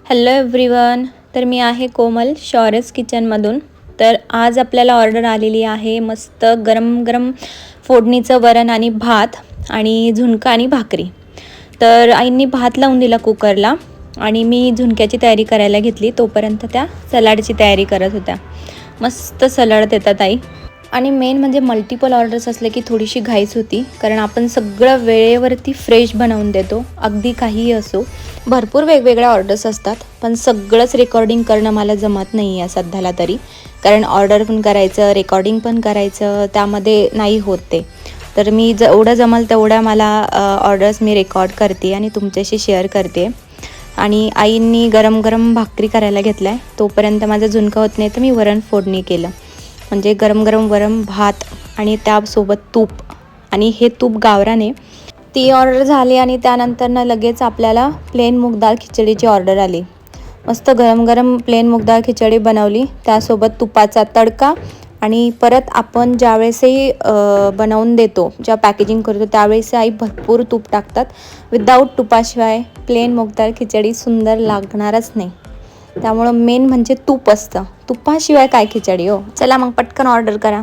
Hello everyone. तर मी आहे कोमल शौर्यस किचनमधून. तर आज आपल्याला ऑर्डर आलेली आहे मस्त गरम गरम फोडणीचं वरण आणि भात आणि झुणका आणि भाकरी. तर आईंनी भात लावून दिला कुकरला आणि मी झुणक्याची तयारी करायला घेतली. तोपर्यंत त्या सलाडची तयारी करत होत्या. मस्त सलाड देतात आई. आणि मेन म्हणजे मल्टिपल ऑर्डर्स असले की थोडीशी घाईच होती, कारण आपण सगळं वेळेवरती फ्रेश बनवून देतो, अगदी काहीही असो. भरपूर वेगवेगळ्या ऑर्डर्स असतात, पण सगळंच रेकॉर्डिंग करणं मला जमत नाही आहे सध्याला तरी, कारण ऑर्डर पण करायचं, रेकॉर्डिंग पण करायचं, त्यामध्ये नाही होत ते. तर मी जेवढं जमल तेवढ्या मला ऑर्डर्स मी रेकॉर्ड करते आणि तुमच्याशी शेअर करते. आणि आईंनी गरम गरम भाकरी करायला घेतला आहे. तोपर्यंत माझं झुणका होत नाही तर मी वरण फोडणी केलं. म्हणजे गरम गरम वरण भात आणि त्यासोबत तूप, आणि हे तूप गावराने. ती ऑर्डर झाली आणि त्यानंतर लगेच आपल्याला प्लेन मूग डाळ खिचडीची ऑर्डर आली. मस्त गरम गरम प्लेन मूग डाळ खिचडी बनवली, त्यासोबत तुपाचा तडका. आणि परत आपण ज्यावेळेसही बनवून देतो, जेव्हा पॅकेजिंग करतो त्यावेळेस आई भरपूर तूप टाकतात. विदाऊट तुपाशिवाय प्लेन मूग डाळ खिचडी सुंदर लागणारच नाही. त्यामुळं मेन म्हणजे तूप असतं, तुपाशिवाय काय खिचडी हो. चला मग पटकन ऑर्डर करा.